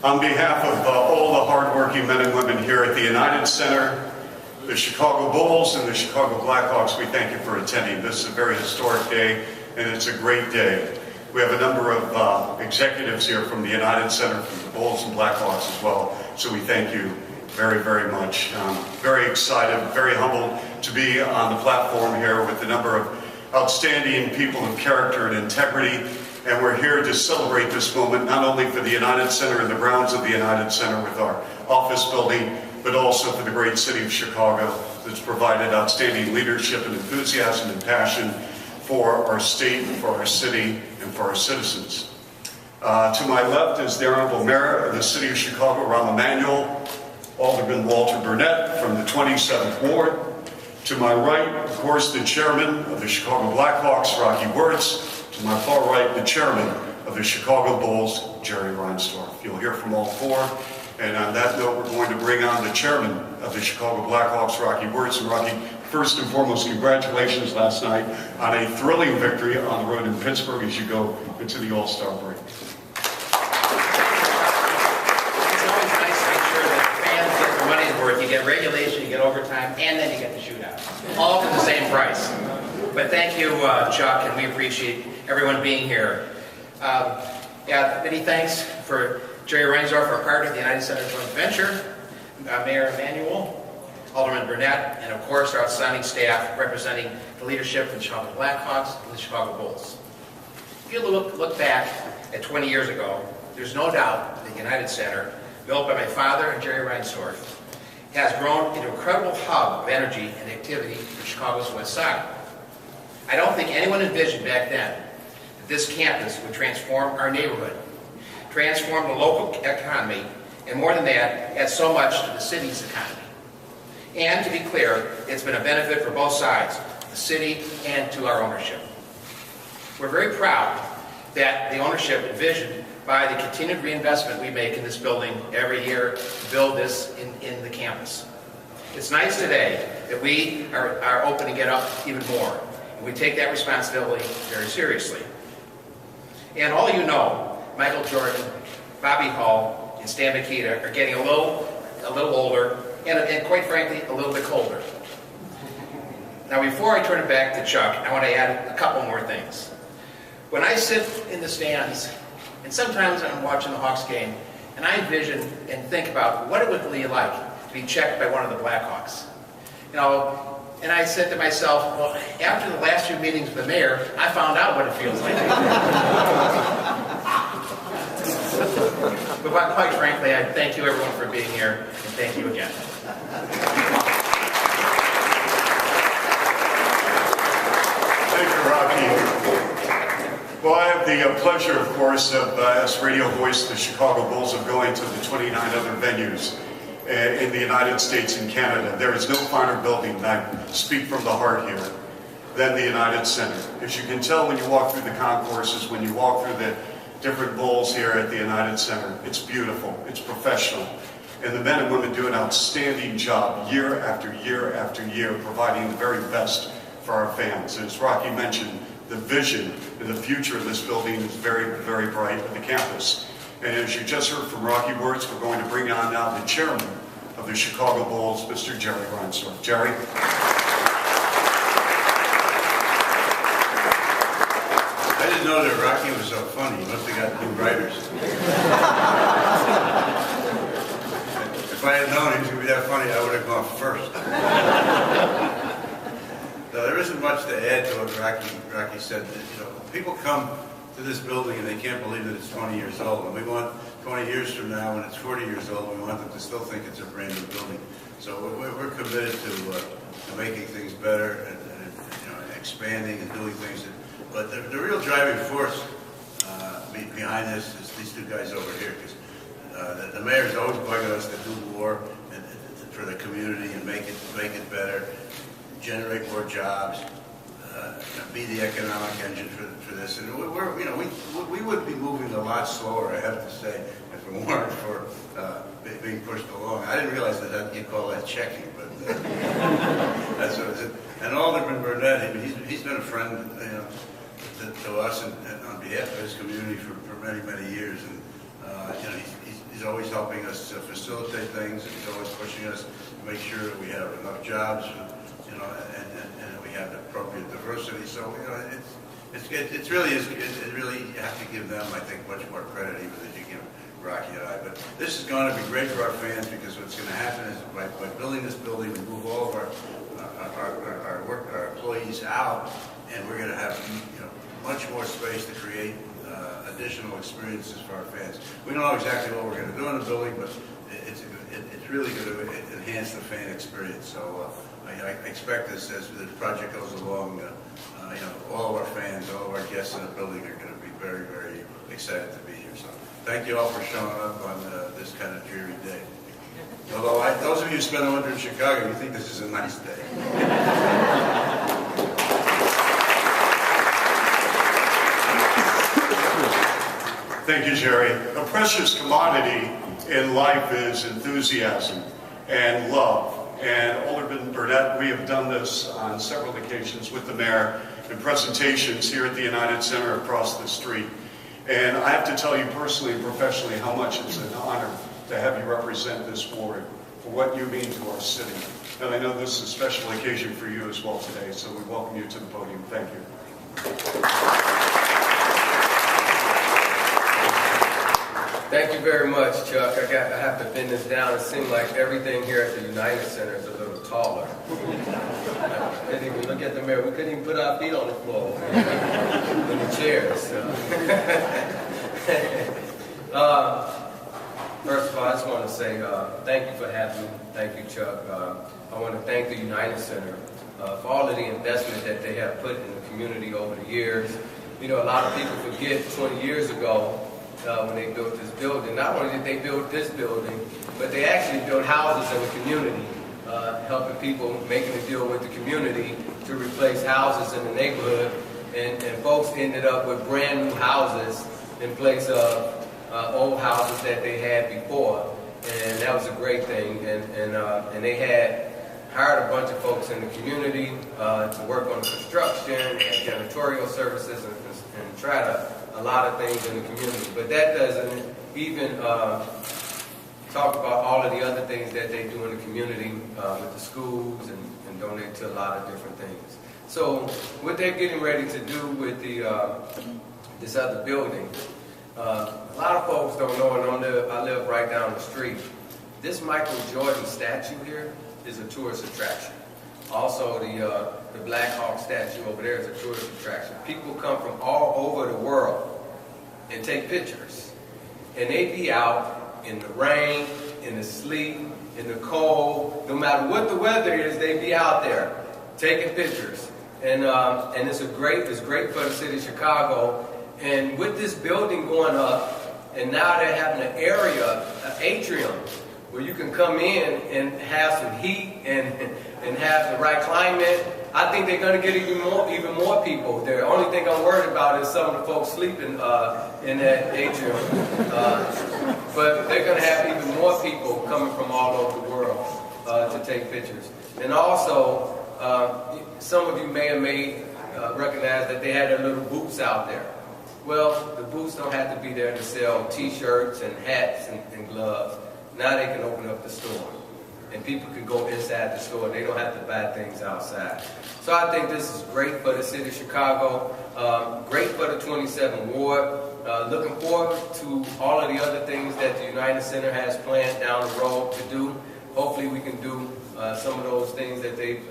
On behalf of all the hardworking men and women here at the United Center, the Chicago Bulls, and the Chicago Blackhawks, we thank you for attending. This is a very historic day, and it's a great day. We have a number of executives here from the United Center, from the Bulls and Blackhawks as well, so we thank you very, very much. Very excited, very humbled to be on the platform here with a number of outstanding people of character and integrity. And we're here to celebrate this moment, not only for the United Center and the grounds of the United Center with our office building, but also for the great city of Chicago that's provided outstanding leadership and enthusiasm and passion for our state, for our city, and for our citizens. To my left is the Honorable Mayor of the City of Chicago, Emanuel, Alderman Walter Burnett from the 27th Ward. To my right, of course, the Chairman of the Chicago Blackhawks, Wirtz. To my far right, the Chairman of the Chicago Bulls, Reinsdorf. You'll hear from all four. And on that note, we're going to bring on the Chairman of the Chicago Blackhawks, Wirtz. And Rocky, first and foremost, congratulations last night on a thrilling victory on the road in Pittsburgh as you go into the All-Star break. It's always nice to make sure that fans get their money's worth. You get regulation, you get overtime, and then you get the shootout. All for the same price. But thank you, Chuck, and we appreciate everyone being here. Many thanks for Reinsdorf, our partner of the United Center Joint Venture, Mayor Emanuel, Alderman Burnett, and of course our outstanding staff representing the leadership of the Chicago Blackhawks and the Chicago Bulls. If you look back at 20 years ago, there's no doubt the United Center, built by my father and Reinsdorf, has grown into an incredible hub of energy and activity for Chicago's West Side. I don't think anyone envisioned back then that this campus would transform our neighborhood, transform the local economy, and more than that, add so much to the city's economy. And to be clear, it's been a benefit for both sides, the city and to our ownership. We're very proud that the ownership envisioned by the continued reinvestment we make in this building every year to build this in the campus. It's nice today that we are opening it up even more. We take that responsibility very seriously. And all you know, Michael Jordan, Bobby Hall, and Stan Mikita are getting a little older, and quite frankly, a little bit colder. Now, before I turn it back to Chuck, I want to add a couple more things. When I sit in the stands, and sometimes I'm watching the Hawks game, and I envision and think about what it would be like to be checked by one of the Blackhawks. You know, and I said to myself, well, after the last few meetings with the mayor, I found out what it feels like. But quite frankly, I thank you everyone for being here, and thank you again. Thank you, Rocky. Well, I have the pleasure, of course, of, as radio voice of the Chicago Bulls, of going to the 29 other venues in the United States and Canada. There is no finer building, and I speak from the heart here, than the United Center. As you can tell when you walk through the concourses, when you walk through the different bowls here at the United Center, it's beautiful, it's professional, and the men and women do an outstanding job year after year after year, providing the very best for our fans. As Rocky mentioned, the vision and the future of this building is very, very bright for the campus. And as you just heard from Rocky Wirtz, we're going to bring on now the Chairman of the Chicago Bulls, Mr. Reinsdorf. Jerry. I didn't know that Rocky was so funny. He must have got new writers. If I had known he was going to be that funny, I would have gone first. No, there isn't much to add to what Rocky said. You know, people come to this building and they can't believe that it's 20 years old. And we want 20 years from now, when it's 40 years old, we want them to still think it's a brand new building. So we're committed to making things better and expanding and doing things. But the real driving force behind this is these two guys over here. Because the mayor's always bugging us to do more for the community and make it better, generate more jobs. Be the economic engine for this, and we would be moving a lot slower, I have to say, if it weren't for being pushed along. I didn't realize that you call that checking, but that's what it is. And Alderman Burnett, he's been a friend, to us and on behalf of his community for many years, and He's always helping us to facilitate things, and he's always pushing us to make sure that we have enough jobs, you know, and we have the appropriate diversity. So, you know, it really is. It really, you have to give them, I think, much more credit even than you give Rocky and I. But this is going to be great for our fans, because what's going to happen is by building this building, we move all of our employees out, and we're going to have, you know, much more space to create additional experiences for our fans. We don't know exactly what we're going to do in the building, but it's really going to enhance the fan experience. So I expect this, as the project goes along, you know, all of our fans, all of our guests in the building are going to be very, very excited to be here. So thank you all for showing up on this kind of dreary day. Although those of you who spend a winter in Chicago, you think this is a nice day. Thank you, Jerry. A precious commodity in life is enthusiasm and love. And Alderman Burnett, we have done this on several occasions with the mayor in presentations here at the United Center across the street. And I have to tell you personally and professionally how much it's an honor to have you represent this ward for what you mean to our city. And I know this is a special occasion for you as well today, so we welcome you to the podium. Thank you. Thank you very much, Chuck. I have to bend this down. It seems like everything here at the United Center is a little taller. Couldn't even look at the mayor. We couldn't even put our feet on the floor in the chairs. So. First of all, I just want to say thank you for having me. Thank you, Chuck. I want to thank the United Center for all of the investment that they have put in the community over the years. You know, a lot of people forget 20 years ago, when they built this building, not only did they build this building, but they actually built houses in the community, helping people, making a deal with the community to replace houses in the neighborhood, and folks ended up with brand new houses in place of old houses that they had before, and that was a great thing. And they had hired a bunch of folks in the community to work on construction and janitorial services and try to a lot of things in the community, but that doesn't even talk about all of the other things that they do in the community with the schools and donate to a lot of different things. So what they're getting ready to do with the this other building, a lot of folks don't know, and I live right down the street. This Michael Jordan statue here is a tourist attraction. Also, the Blackhawks statue over there is a tourist attraction. People come from all over the world and take pictures. And they be out in the rain, in the sleet, in the cold. No matter what the weather is, they be out there taking pictures. And it's great for the city of Chicago. And with this building going up, and now they're having an area, an atrium, where you can come in and have some heat and have the right climate. I think they're going to get even more people. The only thing I'm worried about is some of the folks sleeping in that atrium. But they're going to have even more people coming from all over the world to take pictures. And also, some of you may have recognize that they had their little booths out there. Well, the booths don't have to be there to sell T-shirts and hats and gloves. Now they can open up the store, and people can go inside the store. They don't have to buy things outside. So I think this is great for the city of Chicago, great for the 27th Ward. Looking forward to all of the other things that the United Center has planned down the road to do. Hopefully we can do some of those things that they've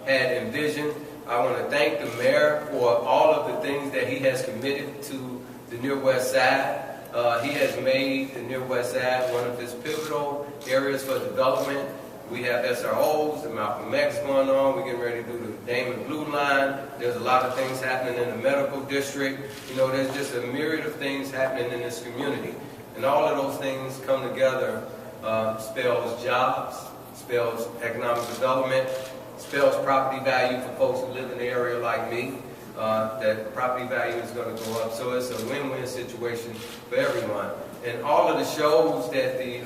had envisioned. I want to thank the mayor for all of the things that he has committed to the Near West Side. He has made the Near West Side one of his pivotal areas for development. We have SROs, the Malcolm X going on. We're getting ready to do the Damon Blue Line. There's a lot of things happening in the medical district. You know, there's just a myriad of things happening in this community. And all of those things come together, spells jobs, spells economic development, spells property value for folks who live in the area like me. That property value is going to go up. So it's a win-win situation for everyone. And all of the shows that the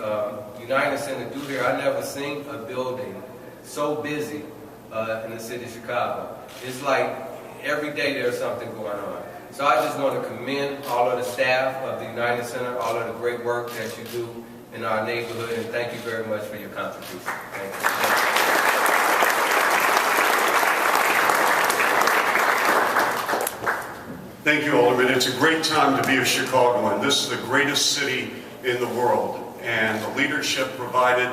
United Center do here, I've never seen a building so busy in the city of Chicago. It's like every day there's something going on. So I just want to commend all of the staff of the United Center, all of the great work that you do, in our neighborhood, and thank you very much for your contribution. Thank you. Thank you, Alderman. It's a great time to be a Chicagoan. This is the greatest city in the world, and the leadership provided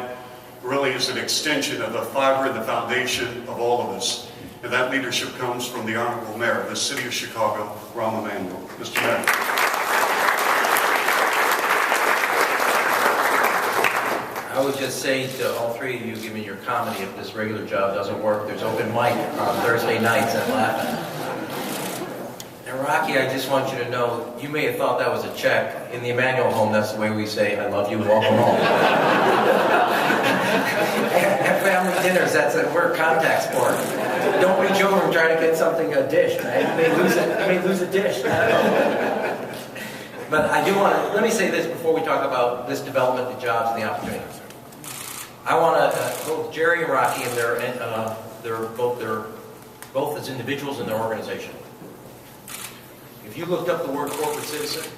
really is an extension of the fiber and the foundation of all of us. And that leadership comes from the Honorable Mayor of the City of Chicago, Emanuel. Mr. Mayor. I would just say to all three of you, give me your comedy if this regular job doesn't work. There's open mic on Thursday nights at Latin. And Rocky, I just want you to know, you may have thought that was a check. In the Emanuel home, that's the way we say, I love you and welcome home. At family dinners, we're a contact sport. Don't reach over and try to get something, a dish. I may lose a dish. But I do want to, let me say this before we talk about this development, the jobs, and the opportunities. I want to, both Jerry and Rocky, and they're both as individuals in their organization. If you looked up the word corporate citizen,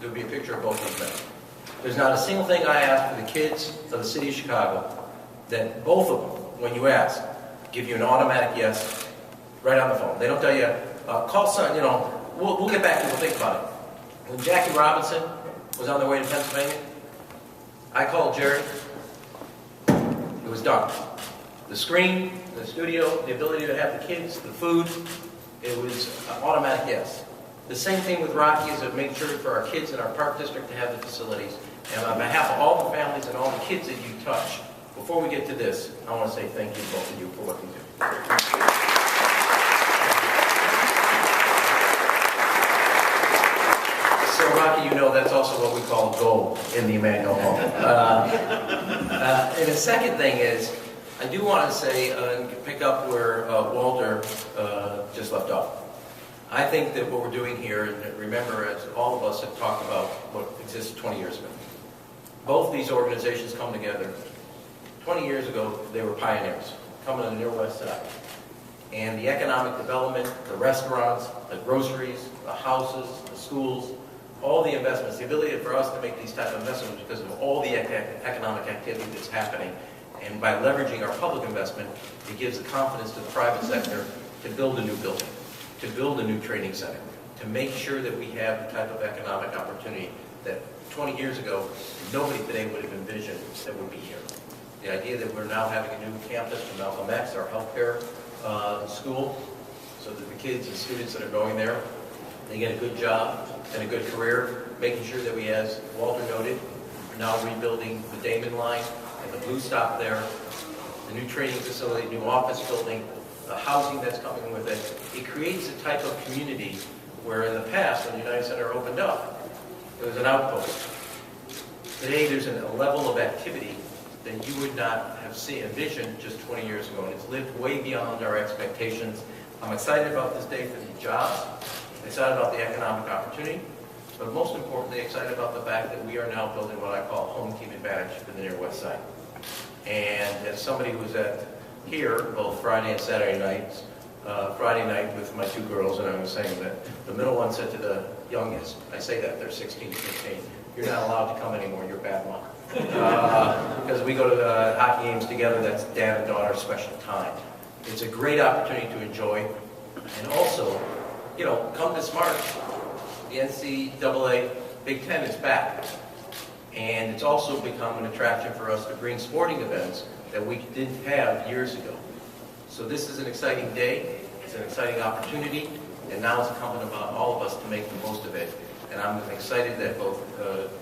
there would be a picture of both of them. There's not a single thing I ask for the kids of the city of Chicago that both of them, when you ask, give you an automatic yes right on the phone. They don't tell you, call son, we'll get back to you, we'll think about it. When Jackie Robinson was on their way to Pennsylvania, I called Jerry. It was done. The screen, the studio, the ability to have the kids, the food, it was an automatic yes. The same thing with Rocky is to make sure for our kids in our park district to have the facilities. And on behalf of all the families and all the kids that you touch, before we get to this, I want to say thank you to both of you for what you do. So Rocky, that's also what we call gold in the Emanuel home. And the second thing is, I do want to say, pick up where Walter just left off. I think that what we're doing here, and remember, as all of us have talked about what existed 20 years ago, both these organizations come together. 20 years ago, they were pioneers, coming on the near west side. And the economic development, the restaurants, the groceries, the houses, the schools, all the investments, the ability for us to make these type of investments because of all the economic activity that's happening. And by leveraging our public investment, it gives the confidence to the private sector to build a new building, to build a new training center, to make sure that we have the type of economic opportunity that 20 years ago, nobody today would have envisioned that would be here. The idea that we're now having a new campus from Maclsaac, our healthcare school, so that the kids and students that are going there, they get a good job and a good career, making sure that we, as Walter noted, are now rebuilding the Damon line and the Blue Stop there, the new training facility, new office building, the housing that's coming with it. It creates a type of community where in the past, when the United Center opened up, it was an outpost. Today, there's a level of activity that you would not have envisioned just 20 years ago, and it's lived way beyond our expectations. I'm excited about this day for the jobs, excited about the economic opportunity, but most importantly, excited about the fact that we are now building what I call home team advantage for the near west side. And as somebody who was here both Friday and Saturday nights, Friday night with my two girls, and I was saying that the middle one said to the youngest, I say that, they're 16, 15, you're not allowed to come anymore, you're bad luck. Because we go to the hockey games together, that's dad and daughter special time. It's a great opportunity to enjoy. And also, come this March, the NCAA Big Ten is back. And it's also become an attraction for us to bring sporting events that we didn't have years ago. So this is an exciting day, it's an exciting opportunity, and now it's incumbent upon all of us to make the most of it. And I'm excited that both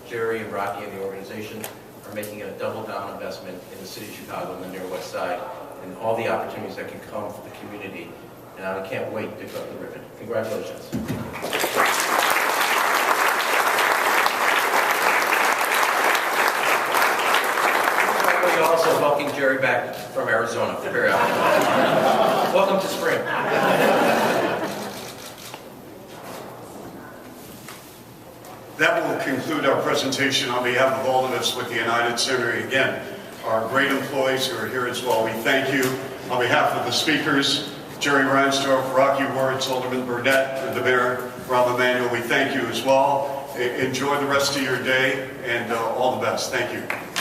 Jerry and Rocky and the organization are making a double-down investment in the city of Chicago and the near west side, and all the opportunities that can come for the community. And I can't wait to cut the ribbon. Congratulations. We're also welcoming Jerry back from Arizona. Very often. Welcome to spring. That will conclude our presentation on behalf of all of us with the United Center. Again, our great employees who are here as well, we thank you. On behalf of the speakers, Jerry Reinsdorf, Rocky Wirtz, Alderman Burnett, and the Mayor, Emanuel, we thank you as well. enjoy the rest of your day, and all the best. Thank you.